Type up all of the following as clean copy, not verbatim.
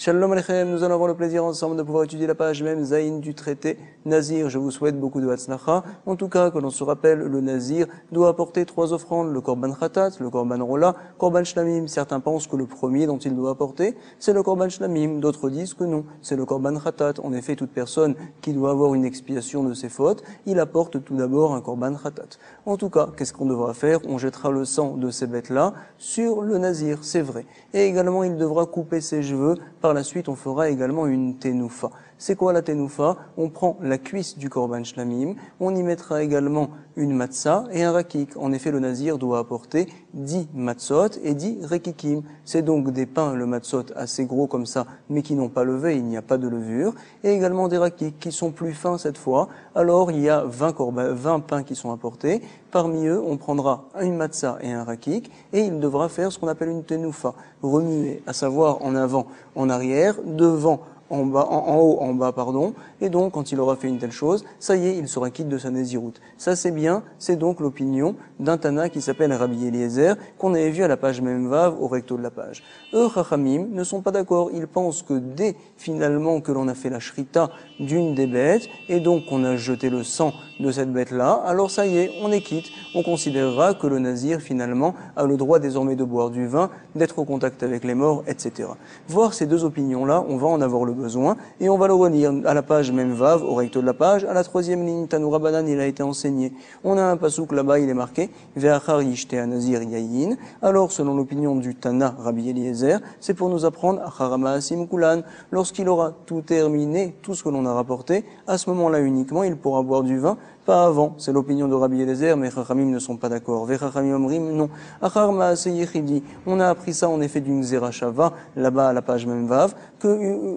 Shalom Aleichem, nous allons avoir le plaisir ensemble de pouvoir étudier la page même Zayin du traité Nazir. Je vous souhaite beaucoup de Hatzlacha. En tout cas, que l'on se rappelle, le Nazir doit apporter 3 offrandes, le Korban Khatat, le Korban Rola, Korban Shlamim. Certains pensent que le premier dont il doit apporter, c'est le Korban Shlamim. D'autres disent que non, c'est le Korban Khatat. En effet, toute personne qui doit avoir une expiation de ses fautes, il apporte tout d'abord un Korban Khatat. En tout cas, qu'est-ce qu'on devra faire? On jettera le sang de ces bêtes-là sur le Nazir, c'est vrai. Et également, il devra couper ses cheveux. Par la suite, on fera également une tenoufa. C'est quoi la tenoufa? On prend la cuisse du korban shlamim, on y mettra également une matzah et un rakik. En effet, le nazir doit apporter 10 matzot et 10 rekikim. C'est donc des pains, le matzot, assez gros comme ça, mais qui n'ont pas levé, il n'y a pas de levure, et également des rakik qui sont plus fins cette fois. Alors, il y a 20 pains qui sont apportés. Parmi eux, on prendra une matzah et un rakik, et il devra faire ce qu'on appelle une tenoufa, remuer, à savoir en avant, en arrière, devant, en bas, en haut, en bas, pardon. Et donc, quand il aura fait une telle chose, ça y est, il sera quitte de sa nésiroute. Ça, c'est bien. C'est donc l'opinion d'un Tana qui s'appelle Rabbi Eliezer, qu'on avait vu à la page Memvav, au recto de la page. Eux, Chachamim, ne sont pas d'accord. Ils pensent que dès, finalement, que l'on a fait la shrita d'une des bêtes, et donc qu'on a jeté le sang de cette bête-là, alors ça y est, on est quitte. On considérera que le nazir, finalement, a le droit désormais de boire du vin, d'être au contact avec les morts, etc. Voir ces deux opinions-là, on va en avoir le besoin, et on va le relire à la page Memvav, au recto de la page, à la 3e ligne, Tanoura Banan, il a été enseigné. On a un pasouk là-bas, il est marqué, Ve'achar yishtea nazir yayin. Alors, selon l'opinion du Tana, Rabbi Eliezer, c'est pour nous apprendre, Acharama asim kulan, lorsqu'il aura tout terminé, tout ce que l'on a rapporté, à ce moment-là uniquement, il pourra boire du vin, pas avant. C'est l'opinion de Rabbi Eliezer, mais Chachamim ne sont pas d'accord. Vechachamim omrim, non. Achar ma'aseh yichidi. On a appris ça en effet d'une Zerachava, là-bas à la page Memvav, que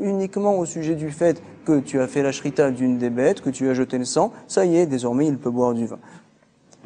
uniquement au sujet du fait que tu as fait la shrita d'une des bêtes, que tu as jeté le sang, ça y est, désormais il peut boire du vin.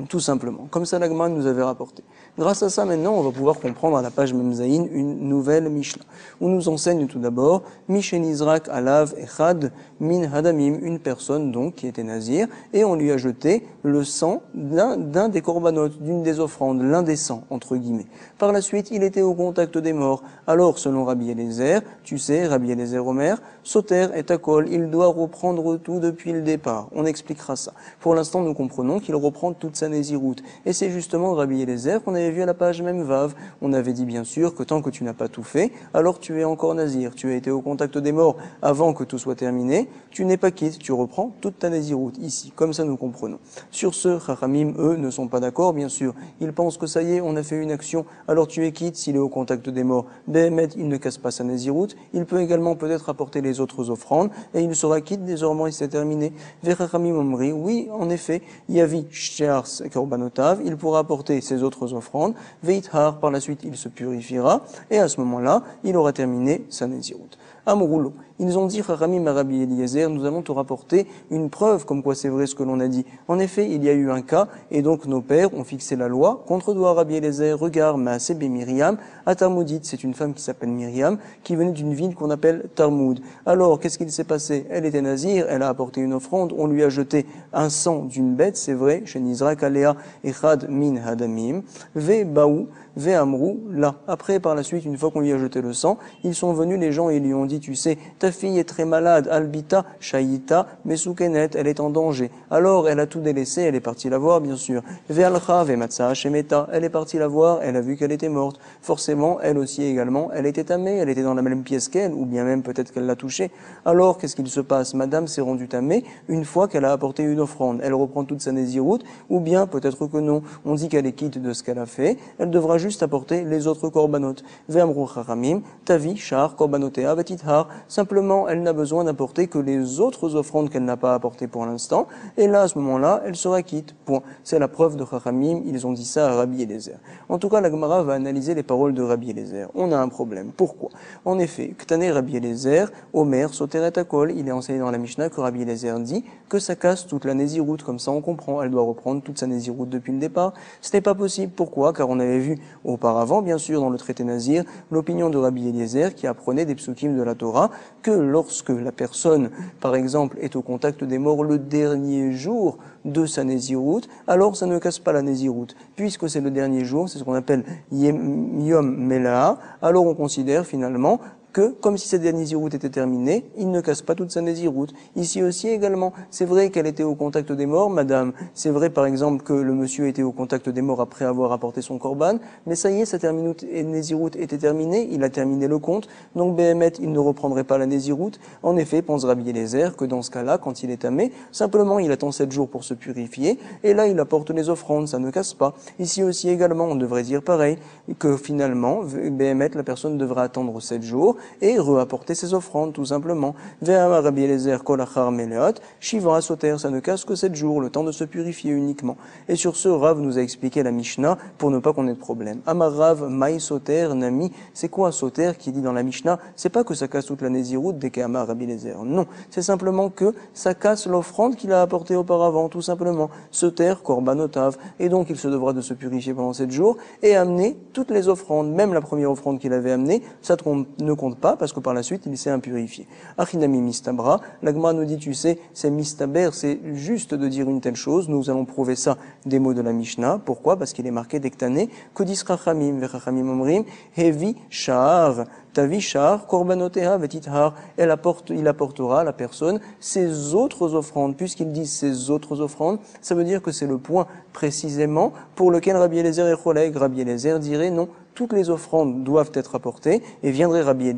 Tout simplement. Comme ça, l'Agma nous avait rapporté. Grâce à ça, maintenant, on va pouvoir comprendre à la page Memzaïn une nouvelle Mishnah. On nous enseigne tout d'abord, Mishen Izrak Alav Echad Min Hadamim, une personne donc qui était nazir, et on lui a jeté le sang d'un des corbanotes, d'une des offrandes, l'un des sangs, entre guillemets. Par la suite, il était au contact des morts. Alors, selon Rabbi Eliezer, tu sais, Rabbi Eliezer Omer, Soter et Takol, il doit reprendre tout depuis le départ. On expliquera ça. Pour l'instant, nous comprenons qu'il reprend toute sa nésiroute. Et c'est justement Rabbi Eliezer qu'on avait vu à la page Memvav. On avait dit bien sûr que tant que tu n'as pas tout fait, alors tu es encore nazir. Tu as été au contact des morts avant que tout soit terminé. Tu n'es pas quitte, tu reprends toute ta nésiroute ici. Comme ça, nous comprenons. Sur ce, Chachamim, eux, ne sont pas d'accord, bien sûr. Ils pensent que ça y est, on a fait une action, alors tu es quitte s'il est au contact des morts. Behemet, il ne casse pas sa nésiroute. Il peut également peut-être apporter les autres offrandes et il sera quitte désormais, c'est terminé. Vechachamim omri, oui, en effet, Yavi Sh'ars Korbanotav, il pourra apporter ses autres offrandes. Veithar, par la suite, il se purifiera et à ce moment-là, il aura terminé sa nésiroute. Amroulo. Ils ont dit, Chachamim à Rabbi Eliezer, nous allons te rapporter une preuve comme quoi c'est vrai ce que l'on a dit. En effet, il y a eu un cas, et donc nos pères ont fixé la loi contre toi, Rabbi Eliezer. Regarde, Maaseh Miriam, à Tarmoudit, c'est une femme qui s'appelle Myriam, qui venait d'une ville qu'on appelle Tarmoud. Alors, qu'est-ce qu'il s'est passé? Elle était nazir, elle a apporté une offrande, on lui a jeté un sang d'une bête, c'est vrai, chez Nizra, Kalea, Echad, Min, Hadamim, Ve, Baou, Ve, Amrou, là. Après, par la suite, une fois qu'on lui a jeté le sang, ils sont venus, les gens, et lui ont dit, tu sais, ta fille est très malade, Albita, Shaïta, Mesoukenet, elle est en danger. Alors, elle a tout délaissé, elle est partie la voir, bien sûr. Ve'alcha, ve'matsa, Shemeta, elle est partie la voir, elle a vu qu'elle était morte. Forcément, elle aussi également, elle était tamée, elle était dans la même pièce qu'elle, ou bien même peut-être qu'elle l'a touchée. Alors, qu'est-ce qu'il se passe? Madame s'est rendue tamée une fois qu'elle a apporté une offrande. Elle reprend toute sa nésiroute, ou bien peut-être que non. On dit qu'elle est quitte de ce qu'elle a fait, elle devra juste apporter les autres korbanot. Ve'amru chachamim, tavi, char, korbanotea, vetithar. Simplement, elle n'a besoin d'apporter que les autres offrandes qu'elle n'a pas apportées pour l'instant, et là, à ce moment-là, elle sera quitte. Point. C'est la preuve de Chachamim, ils ont dit ça à Rabbi Eliezer. En tout cas, la Gemara va analyser les paroles de Rabbi Eliezer. On a un problème. Pourquoi? En effet, Ktane Rabbi Eliezer, Omer, Soter et Akol, il est enseigné dans la Mishnah que Rabbi Eliezer dit que ça casse toute la nésiroute, comme ça on comprend, elle doit reprendre toute sa nésiroute depuis le départ. Ce n'est pas possible. Pourquoi? Car on avait vu auparavant, bien sûr, dans le traité Nazir, l'opinion de Rabbi Eliezer qui apprenait des psukim de la Torah, que lorsque la personne, par exemple, est au contact des morts le dernier jour de sa nésiroute, alors ça ne casse pas la nésiroute. Puisque c'est le dernier jour, c'est ce qu'on appelle Yom Melaha, alors on considère finalement que, comme si cette Néziroute était terminée, il ne casse pas toute sa Néziroute. Ici aussi également, c'est vrai qu'elle était au contact des morts, madame. C'est vrai par exemple que le monsieur était au contact des morts après avoir apporté son korban, mais ça y est, sa Néziroute était terminée, il a terminé le compte, donc Béhémet, il ne reprendrait pas la Néziroute. En effet, pense Rabbi Eliezer que dans ce cas-là, quand il est tamé, simplement il attend 7 jours pour se purifier, et là il apporte les offrandes, ça ne casse pas. Ici aussi également, on devrait dire pareil, que finalement, Béhémet, la personne devra attendre 7 jours, et reapporter ses offrandes, tout simplement. Ve'amar Rabbi Eliezer kol achar meleot, shiva soter, ça ne casse que 7 jours, le temps de se purifier uniquement. Et sur ce, Rav nous a expliqué la Mishnah pour ne pas qu'on ait de problème. Amar Rav, maï soter, nami, c'est quoi soter qui dit dans la Mishnah? C'est pas que ça casse toute la Néziroute dès qu'Amar Rabbi Eliezer. Non, c'est simplement que ça casse l'offrande qu'il a apportée auparavant, tout simplement. Soter, korbanotav, et donc il se devra de se purifier pendant 7 jours et amener toutes les offrandes, même la première offrande qu'il avait amenée, ça ne compte pas parce que par la suite il s'est impurifié. Achinami mistabra, l'Agma nous dit, tu sais, c'est mistaber, c'est juste de dire une telle chose. Nous allons prouver ça des mots de la Mishnah. Pourquoi? Parce qu'il est marqué d'Ektané, Kodis Rachamim, Vechachamim Omrim, Hevi Sha'ar, Tavi Sha'ar, Korbanotea Vetithar, il apportera à la personne ses autres offrandes. Puisqu'il dit ses autres offrandes, ça veut dire que c'est le point précisément pour lequel Rabbi Eliezer et Choleg, Rabbi Eliezer dirait non, toutes les offrandes doivent être apportées, et viendrait Rabbi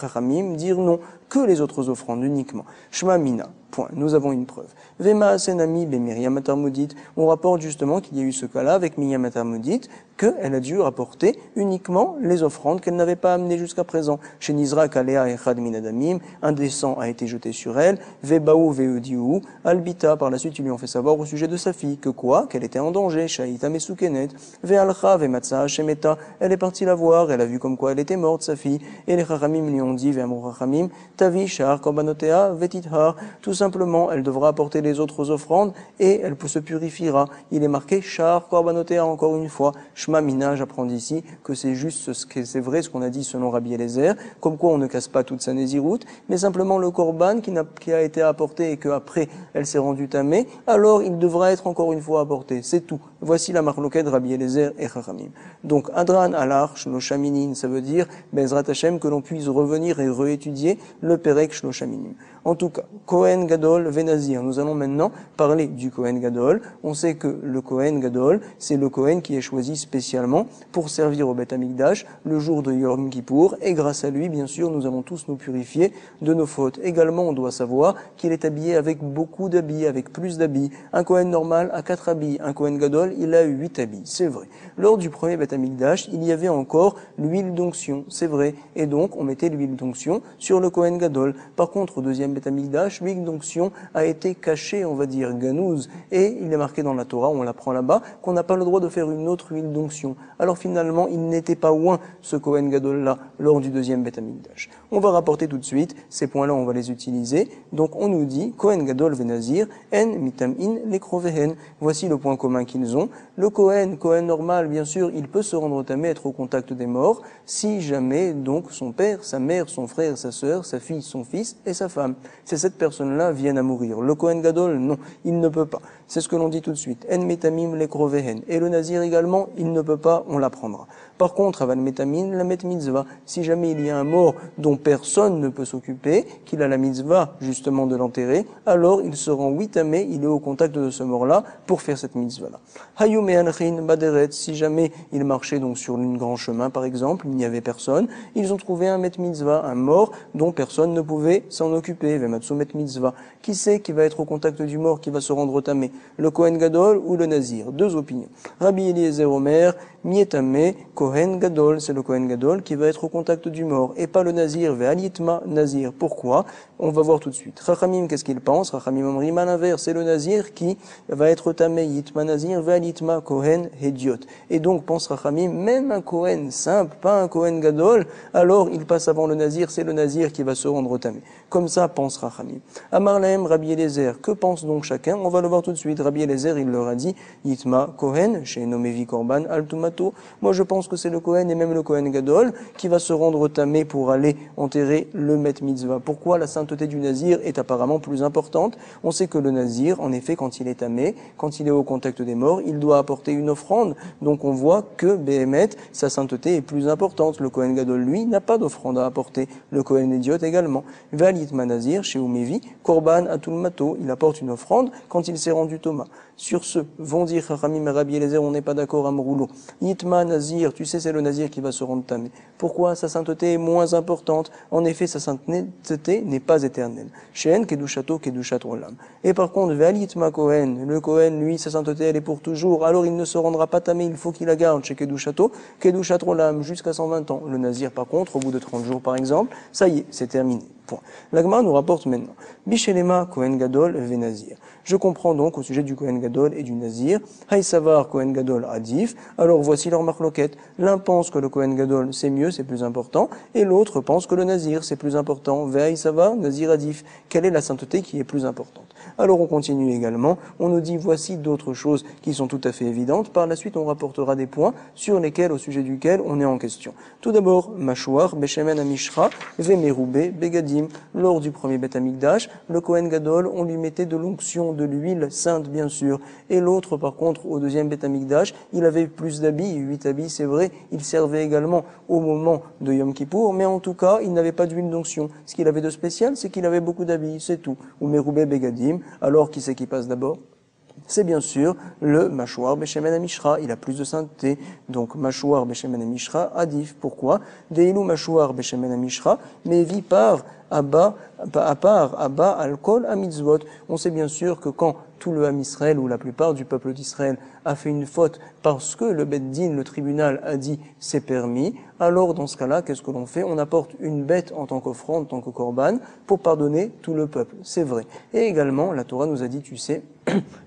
Chachamim dire non, que les autres offrandes uniquement. Shema Mina, point. Nous avons une preuve. Vema Asenami be Miriam Atarmodit, on rapporte justement qu'il y a eu ce cas-là avec Miriam Atarmodit, qu'elle a dû rapporter uniquement les offrandes qu'elle n'avait pas amenées jusqu'à présent. Chez Nizra Kalea Echad Minadamim, un des sang a été jeté sur elle, Vebaou Veudiou, Albita, par la suite ils lui ont fait savoir au sujet de sa fille, que quoi? Qu'elle était en danger, Shaïta Mesukenet, Vealcha Vematsa Shemeta, elle est partie la voir, elle a vu comme quoi elle était morte, sa fille, et les Chachamim lui ont dit, Ve'amur Chachamim, Tavi Shar Korbanotea Vetithar, tout simplement, elle devra apporter les autres offrandes, et elle se purifiera. Il est marqué Shar Korbanotea encore une fois, Shema Mina, j'apprends d'ici que c'est juste c'est vrai ce qu'on a dit selon Rabbi Eliezer, comme quoi on ne casse pas toute sa Néziroute, mais simplement le korban qui a été apporté et qu'après elle s'est rendue tamée, alors il devra être encore une fois apporté, c'est tout. Voici la marloquette de Rabbi Eliezer et Chachamim. Donc Adran Alar Shloshaminin, ça veut dire Bezrat Hashem que l'on puisse revenir et réétudier le Perek Shloshaminim. En tout cas, Kohen Gadol Venazir. Nous allons maintenant parler du Kohen Gadol. On sait que le Kohen Gadol, c'est le Kohen qui est choisi spécialement pour servir au Beth Amikdash le jour de Yom Kippour. Et grâce à lui, bien sûr, nous allons tous nous purifier de nos fautes. Également, on doit savoir qu'il est habillé avec beaucoup d'habits, avec plus d'habits. Un Kohen normal a 4 habits. Un Kohen Gadol, il a 8 habits. C'est vrai. Lors du premier Beth Amikdash, il y avait encore l'huile d'onction. C'est vrai. Et donc, on mettait l'huile d'onction sur le Kohen Gadol. Par contre, au deuxième Beth Amikdash, l'huile d'onction a été cachée, on va dire, ganouz. Et il est marqué dans la Torah, on l'apprend là-bas, qu'on n'a pas le droit de faire une autre huile d'onction. Alors finalement, il n'était pas loin, ce Kohen Gadol-là, lors du deuxième Beth Amikdash. On va rapporter tout de suite, ces points-là, on va les utiliser. Donc on nous dit, Kohen Gadol Venazir, En Mitam'in Lekrovehen. Voici le point commun qu'ils ont. Le Kohen normal, bien sûr, il peut se rendre tamé, être au contact des morts, si jamais, donc, son père, sa mère, son frère, sa sœur, sa fille, son fils et sa femme. Si cette personne-là viennent à mourir. Le Kohen Gadol, non, il ne peut pas. C'est ce que l'on dit tout de suite. En metamim lekrovehen. Et le nazir également, il ne peut pas, on l'apprendra. Par contre, aval metamin, la met mitzvah. Si jamais il y a un mort dont personne ne peut s'occuper, qu'il a la mitzvah, justement, de l'enterrer, alors il se rend tamé, il est au contact de ce mort-là pour faire cette mitzvah-là. Hayum e'anchin baderet. Si jamais il marchait donc sur un grand chemin, par exemple, il n'y avait personne, ils ont trouvé un met mitzvah, un mort dont personne ne pouvait s'en occuper. Vematsu met mitzvah. Qui c'est qui va être au contact du mort, qui va se rendre tamé? Le Kohen Gadol ou le Nazir? Deux opinions. Rabbi Eliezer Omer, Mietamé, Kohen Gadol, c'est le Kohen Gadol qui va être au contact du mort, et pas le Nazir, Ve'alitma Nazir. Pourquoi? On va voir tout de suite. Chachamim, qu'est-ce qu'il pense? Chachamim Omrim, à l'inverse, c'est le Nazir qui va être tamé, Yitma Nazir, Ve'alitma Kohen Hediot. Et donc, pense Chachamim, même un Kohen simple, pas un Kohen Gadol, alors il passe avant le Nazir, c'est le Nazir qui va se rendre tamé. Comme ça, pense Chachamim. Amar lahem Rabbi Eliezer, que pense donc chacun? On va le voir tout de suite. Rabbi Eliezer, il leur a dit, Yitma Kohen, chez Nomevi Korban, Altuma mato. Moi, je pense que c'est le Kohen et même le Kohen Gadol qui va se rendre tamé pour aller enterrer le Met Mitzvah. Pourquoi la sainteté du Nazir est apparemment plus importante? On sait que le Nazir, en effet, quand il est tamé, quand il est au contact des morts, il doit apporter une offrande. Donc on voit que Béhémet, sa sainteté est plus importante. Le Kohen Gadol, lui, n'a pas d'offrande à apporter. Le Kohen Idiot également. Ve'alitma Nazir, chez Umevi, Korban Atul Mato, il apporte une offrande quand il s'est rendu Thomas. Sur ce, vont dire Chachamim et Rabbi Eliezer, on n'est pas d'accord à Mroulo. Yitma Nazir, tu sais, c'est le Nazir qui va se rendre tamé. Pourquoi? Sa sainteté est moins importante. En effet, sa sainteté n'est pas éternelle. Shen, Kedushato, Kedushat Olam. Et par contre, Ve'al Yitma Kohen, le Kohen, lui, sa sainteté, elle est pour toujours. Alors il ne se rendra pas tamé, il faut qu'il la garde chez Kedushato, Kedushat Olam, jusqu'à 120 ans. Le Nazir, par contre, au bout de 30 jours, par exemple, ça y est, c'est terminé. Point. L'Agma nous rapporte maintenant. Bishelema Kohen Gadol ve Nazir. Je comprends donc au sujet du Kohen Gadol et du Nazir. Haïsavar Kohen Gadol Adif. Alors voici leur marloquette. L'un pense que le Kohen Gadol c'est mieux, c'est plus important, et l'autre pense que le Nazir c'est plus important. Ve Haïsavar Nazir Adif. Quelle est la sainteté qui est plus importante? Alors on continue également. On nous dit voici d'autres choses qui sont tout à fait évidentes. Par la suite on rapportera des points sur lesquels, au sujet duquel on est en question. Tout d'abord, Mashouar, Beshemen Amishra, Ve Meroubé, Begadim. Lors du premier Beth Amikdash, le Kohen Gadol, on lui mettait de l'onction, de l'huile sainte bien sûr. Et l'autre, par contre, au deuxième Beth Amikdash, il avait plus d'habits, 8 habits, c'est vrai. Il servait également au moment de Yom Kippour, mais en tout cas, il n'avait pas d'huile d'onction. Ce qu'il avait de spécial, c'est qu'il avait beaucoup d'habits, c'est tout. Ou Meroubé Begadim. Alors, qui c'est qui passe d'abord? C'est bien sûr le Mashouar Beshemen Amishra, il a plus de sainteté, donc Mashouar Beshemen Amishra, Adif. Pourquoi? Deilou Mashouar Beshemen Amishra, mais vit par Abba, Alkol, Amitzvot. On sait bien sûr que quand tout le Ham Israël ou la plupart du peuple d'Israël a fait une faute parce que le Beth Din, le tribunal, a dit c'est permis, alors dans ce cas-là, qu'est-ce que l'on fait? On apporte une bête en tant qu'offrande, en tant que korban, pour pardonner tout le peuple. C'est vrai. Et également, la Torah nous a dit, tu sais,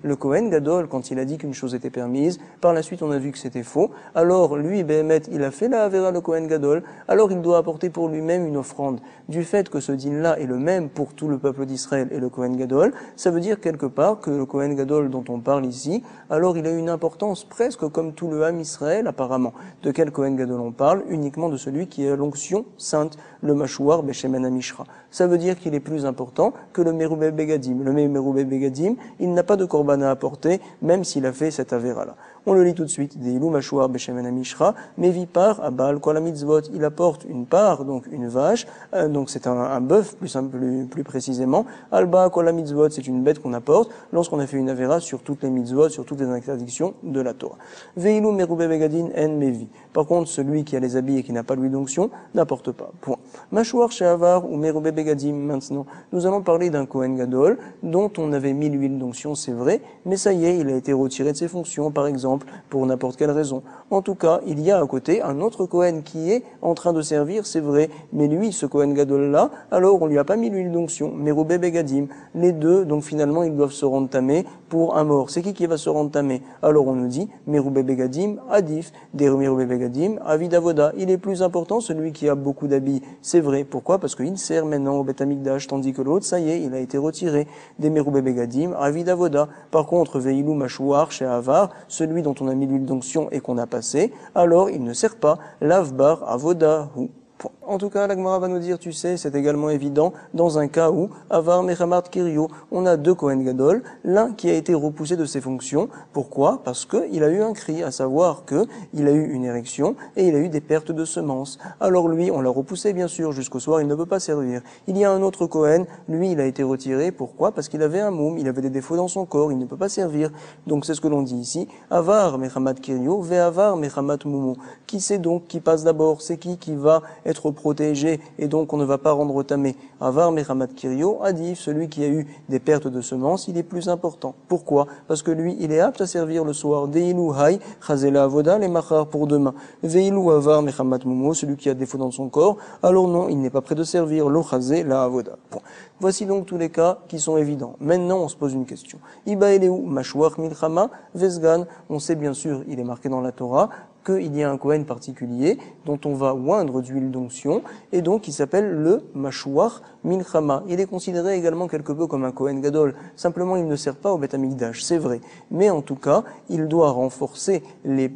le Kohen Gadol, quand il a dit qu'une chose était permise, par la suite on a vu que c'était faux, alors lui, Béhémet, il a fait la Avera, le Kohen Gadol, alors il doit apporter pour lui-même une offrande. Du fait que ce din-là est le même pour tout le peuple d'Israël et le Kohen Gadol, ça veut dire quelque part que le Kohen Gadol dont on parle ici, alors il a une importance presque comme tout le Ham Israël apparemment. De quel Kohen Gadol on parle? Uniquement de celui qui a l'onction sainte, le Mashouar Beshemen Amishra. Ça veut dire qu'il est plus important que le Meroubé Begadim. Le Meroubé Begadim, il n'a pas de korban à apporter, même s'il a fait cette Avera-là. On le lit tout de suite. Deilou Mashouar Beshemen Amishra, mais vipar à Baal Kol HaMitzvot. Il apporte une part, donc une vache, donc c'est un bœuf plus précisément. Alba Kol HaMitzvot, c'est une bête qu'on apporte lorsqu'on a fait une Avera sur toutes les mitzvot, sur toutes les interdictions de la Torah. Veilou Meroubé Begadin en Mevi. Par contre, celui qui a les habits et qui n'a pas l'huile d'onction n'apporte pas. Point. Mashouar Shehavar ou Meroubé Begadim, maintenant. Nous allons parler d'un Kohen Gadol dont on avait mis l'huile d'onction, c'est vrai, mais ça y est, il a été retiré de ses fonctions, par exemple, pour n'importe quelle raison. En tout cas, il y a à côté un autre Kohen qui est en train de servir, c'est vrai, mais lui, ce Kohen Gadol-là, alors on lui a pas mis l'huile d'onction, Meroubé Begadim. Les deux, donc finalement, ils doivent se rendre tamés pour un mort. C'est qui va se rendre tamé? Alors on nous dit, Meroubé Begadim, Adif, des Meroubé Begadim, Avid Avoda. Il est plus important celui qui a beaucoup d'habits. C'est vrai. Pourquoi? Parce qu'il sert maintenant au Beth Amikdash, tandis que l'autre, ça y est, il a été retiré. Des Meroubé Begadim, Avid Avoda. Par contre, Veilou Mashouar, chez Avar, celui dont on a mis l'huile d'onction et qu'on a passé, alors il ne sert pas. Lavbar, Avoda, ou. En tout cas, la Gemara va nous dire, tu sais, c'est également évident dans un cas où, Avar Mechamat Kirio, on a deux Kohen Gadol, l'un qui a été repoussé de ses fonctions. Pourquoi? Parce qu'il a eu un cri, à savoir que il a eu une érection et il a eu des pertes de semences. Alors lui, on l'a repoussé bien sûr, jusqu'au soir, il ne peut pas servir. Il y a un autre Kohen, lui, il a été retiré. Pourquoi? Parce qu'il avait un moum, il avait des défauts dans son corps, il ne peut pas servir. Donc c'est ce que l'on dit ici, Avar Mechamat Kirio, Ve Avar Mechamat Mumu. Qui c'est donc qui passe d'abord? C'est qui va être protégé et donc on ne va pas rendre tamé. Avar Mechamat Kirio, Adif, celui qui a eu des pertes de semences, il est plus important. Pourquoi? Parce que lui, il est apte à servir le soir. Deilou Hay, Chazela Avoda, les machar pour demain. Veilou Avar Mechamat Mumu, celui qui a défaut dans son corps, alors non, il n'est pas prêt de servir lo Chazela Avoda. Bon. Voici donc tous les cas qui sont évidents. Maintenant, on se pose une question. Iba Eleu, Mashouach Milchama, Vesgan, on sait bien sûr, il est marqué dans la Torah, qu'il y a un Kohen particulier dont on va oindre d'huile d'onction et donc il s'appelle le Mashouach Milchama. Il est considéré également quelque peu comme un Kohen Gadol. Simplement, il ne sert pas au Beth Amikdash, c'est vrai. Mais en tout cas, il doit renforcer les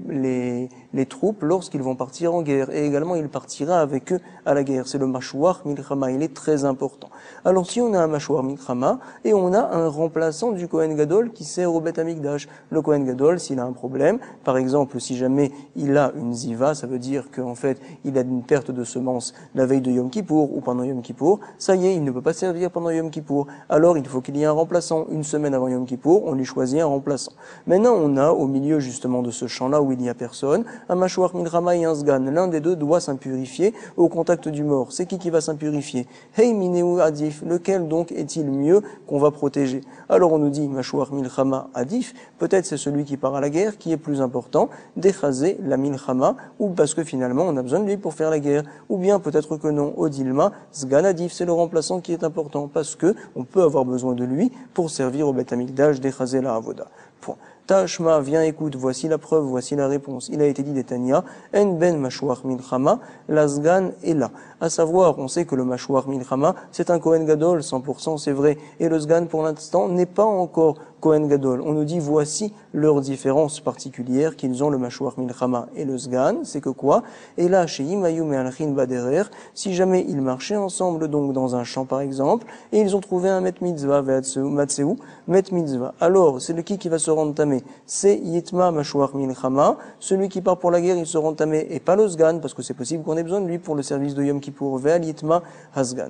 les troupes lorsqu'ils vont partir en guerre. Et également, il partira avec eux à la guerre. C'est le mashouar milchama, il est très important. Alors si on a un mashouar milchama et on a un remplaçant du Kohen Gadol qui sert au Beth Amikdash, le Kohen Gadol, s'il a un problème, par exemple, si jamais il a une ziva, ça veut dire qu'en fait, il a une perte de semences la veille de Yom Kippour ou pendant Yom Kippour, ça y est, il ne peut pas servir pendant Yom Kippour. Alors, il faut qu'il y ait un remplaçant. Une semaine avant Yom Kippour, on lui choisit un remplaçant. Maintenant, on a, au milieu justement de ce champ-là où il n'y a personne, un mashouar milchama et un sgan. L'un des deux doit s'impurifier au contact du mort. C'est qui va s'impurifier? Hey mineu adif, lequel donc est-il mieux qu'on va protéger? Alors on nous dit mashouar milchama adif, peut-être c'est celui qui part à la guerre qui est plus important, d'écraser la milchama, ou parce que finalement on a besoin de lui pour faire la guerre, ou bien peut-être que non, odilma, sgan adif, c'est le remplaçant qui est important, parce que on peut avoir besoin de lui pour servir au Beth Amikdash d'écraser la avoda. Point. Tashma, viens écoute, voici la preuve, voici la réponse. Il a été dit d'Etania, en ben mashouar milchama, la sgan est là. À savoir, on sait que le mashouar milchama, c'est un Kohen Gadol, 100% c'est vrai, et le sgan pour l'instant n'est pas encore Kohen Gadol. On nous dit voici leurs différences particulières qu'ils ont le mashouar milchama et le sgan, c'est que quoi? Et là, chez Imayum et Alchin Baderer, si jamais ils marchaient ensemble, donc dans un champ par exemple, et ils ont trouvé un met mitzvah, matseu, met mitzvah. Alors, c'est le qui va se rendre tamé? C'est Yitma mashouar milchama, celui qui part pour la guerre, il se rend tamé, et pas le sgan, parce que c'est possible qu'on ait besoin de lui pour le service de Yom Kippour, ve'al Yitma hasgan.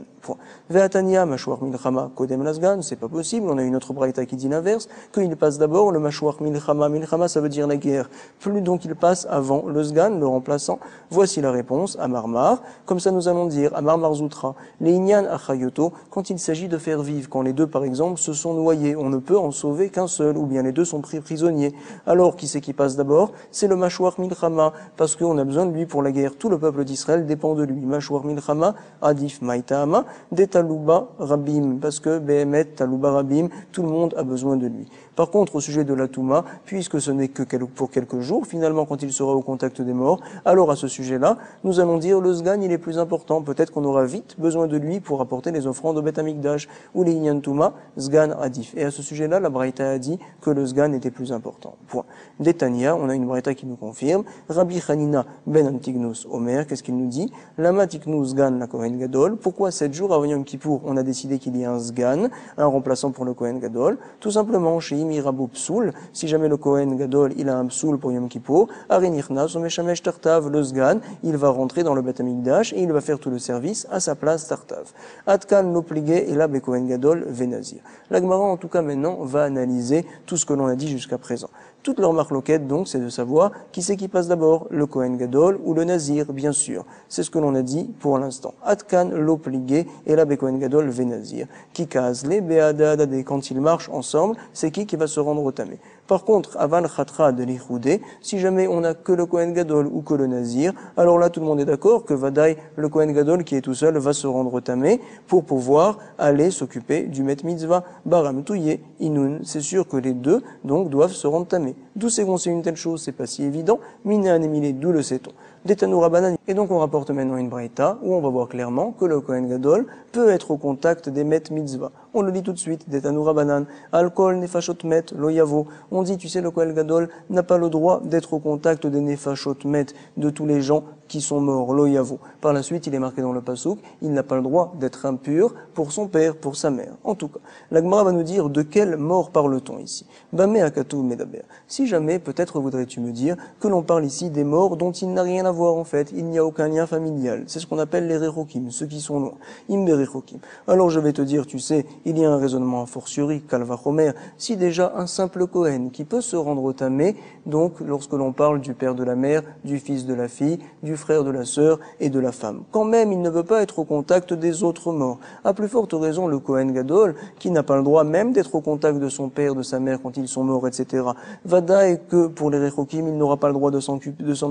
Ve'atania mashouar milchama kodem lasgan, c'est pas possible, on a une autre braïta qui dit l'inverse, qu'il passe d'abord le mashouar milchama. Milchama, ça veut dire la guerre. Plus donc il passe avant le sgan, le remplaçant. Voici la réponse à Marmar. Comme ça, nous allons dire à Marmar Zoutra, les inyan achayoto, quand il s'agit de faire vivre, quand les deux, par exemple, se sont noyés, on ne peut en sauver qu'un seul, ou bien les deux sont pris prisonniers. Alors, qui c'est qui passe d'abord? C'est le mashouar milchama, parce qu'on a besoin de lui pour la guerre. Tout le peuple d'Israël dépend de lui. Mashouar milchama, adif maïtama, des talouba rabim, parce que behemet talouba rabim, tout le monde a besoin de lui. Par contre, au sujet de la Touma, puisque ce n'est que pour quelques jours, finalement, quand il sera au contact des morts, alors à ce sujet-là, nous allons dire le sgan, il est plus important. Peut-être qu'on aura vite besoin de lui pour apporter les offrandes au Beth Amikdash ou les Inyan Touma, sgan adif. Et à ce sujet-là, la Braïta a dit que le sgan était plus important. Point. D'Etania, on a une Braïta qui nous confirme. Rabbi Hanina ben Antignus Omer, qu'est-ce qu'il nous dit? Lama tiknu sgan la Kohen Gadol. Pourquoi 7 jours avant Yom Kippour, on a décidé qu'il y ait un sgan, un remplaçant pour le Kohen Gadol? Tout simplement, chez Mirabou psoul, si jamais le Kohen Gadol il a un psoul pour Yom Kippour, Arenichnas ou Meshamesh Tartav, le sgan, il va rentrer dans le Beth Amikdash et il va faire tout le service à sa place Tartav. Atkan l'obligé et là Kohen Gadol Venazir. La Gemara en tout cas maintenant va analyser tout ce que l'on a dit jusqu'à présent. Toute leur marloquette donc c'est de savoir qui c'est qui passe d'abord, le Kohen Gadol ou le Nazir, bien sûr. C'est ce que l'on a dit pour l'instant. Atkan l'obligé et là Kohen Gadol Venazir. Qui kazle beadadade, quand ils marchent ensemble, c'est qui va se rendre au tamé. Par contre, aval khatra de l'ichoudé, si jamais on n'a que le Kohen Gadol ou que le Nazir, alors là tout le monde est d'accord que Vadaï, le Kohen Gadol qui est tout seul, va se rendre au tamé pour pouvoir aller s'occuper du Met Mitzvah, Baram Touye, Inun. C'est sûr que les deux, donc, doivent se rendre tamé. D'où c'est qu'on sait une telle chose, c'est pas si évident. Mina anemile, d'où le sait-on? D'Etanoura Banan. Et donc on rapporte maintenant une braïta où on va voir clairement que le Kohen Gadol peut être au contact des Met Mitzvah. On le lit tout de suite, d'Etanoura Banan. Alcool, Nefashot Met, Loyavo. On dit, tu sais, le Kohen Gadol n'a pas le droit d'être au contact des Nefashot Met, de tous les gens qui sont morts, Loyavo. Par la suite, il est marqué dans le Passouk, il n'a pas le droit d'être impur pour son père, pour sa mère. En tout cas, la Gemara va nous dire de quelle mort parle-t-on ici. Bamé Akatou Medaber. Si jamais, peut-être voudrais-tu me dire que l'on parle ici des morts dont il n'a rien à voir en fait, il n'y a aucun lien familial. C'est ce qu'on appelle les Rechokim, ceux qui sont loin. Imbe Rechokim. Alors je vais te dire, tu sais, il y a un raisonnement a fortiori, Kalva Chomer, si déjà un simple Kohen qui peut se rendre au tamé, donc lorsque l'on parle du père de la mère, du fils de la fille, du frère de la sœur et de la femme. Quand même, il ne veut pas être au contact des autres morts. À plus forte raison, le Kohen Gadol, qui n'a pas le droit même d'être au contact de son père, de sa mère quand ils sont morts, etc. Vada est que pour les Rechokim, il n'aura pas le droit de s'en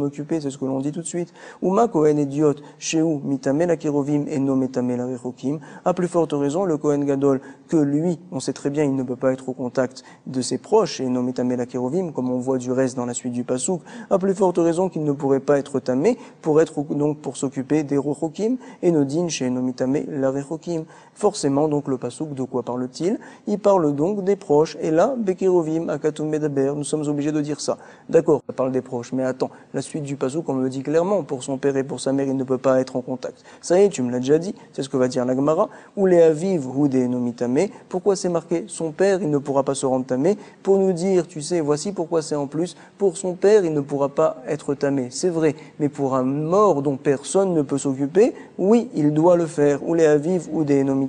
occuper, c'est ce que l'on dit tout de suite. Uma Kohen idiot, Shehu mitamel akerovim et no mitamel Rechokim. À plus forte raison, le Kohen Gadol, que lui, on sait très bien, il ne peut pas être au contact de ses proches et no mitamel akerovim, comme on voit du reste dans la suite du Passouk. À plus forte raison qu'il ne pourrait pas être tamé pour s'occuper des rochokim, et nodin chez nomitame la rechokim. Forcément, donc, le pasouk, de quoi parle-t-il? Il parle donc des proches. Et là, Bekirovim, Akatum Medaber, nous sommes obligés de dire ça. D'accord, ça parle des proches, mais attends, la suite du pasouk, on me dit clairement, pour son père et pour sa mère, il ne peut pas être en contact. Ça y est, tu me l'as déjà dit, c'est ce que va dire la Gemara. Ou les aviv, ou des nomitame. Pourquoi c'est marqué son père, il ne pourra pas se rendre tamé? Pour nous dire, tu sais, voici pourquoi c'est en plus. Pour son père, il ne pourra pas être tamé. C'est vrai, mais pour un mort dont personne ne peut s'occuper, oui, il doit le faire. Ou les aviv, ou des nomitame.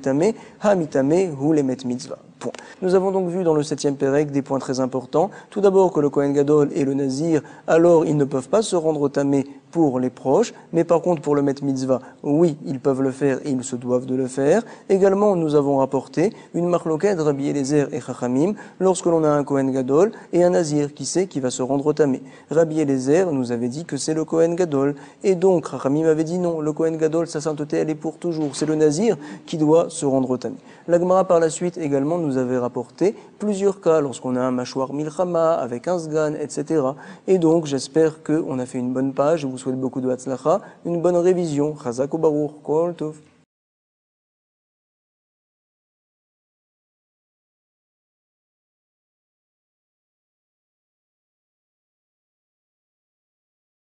Hamitame ou les met mitzvah. Point. Nous avons donc vu dans le 7e Pérec des points très importants. Tout d'abord que le Kohen Gadol et le Nazir, alors ils ne peuvent pas se rendre tamé pour les proches, mais par contre pour le Met Mitzvah, oui, ils peuvent le faire et ils se doivent de le faire. Également, nous avons rapporté une marloquette Rabbi Eliezer et Chachamim lorsque l'on a un Kohen Gadol et un Nazir qui sait qui va se rendre tamé. Rabbi Eliezer nous avait dit que c'est le Kohen Gadol et donc Chachamim avait dit non, le Kohen Gadol, sa sainteté elle est pour toujours, c'est le Nazir qui doit se rendre tamé. La Gemara par la suite également nous avait rapporté plusieurs cas lorsqu'on a un mâchoire milchama avec un sgan, etc. Et donc j'espère qu'on a fait une bonne page. Je vous souhaite beaucoup de hatzlacha, une bonne révision. Chazak ou baruch, kol tov.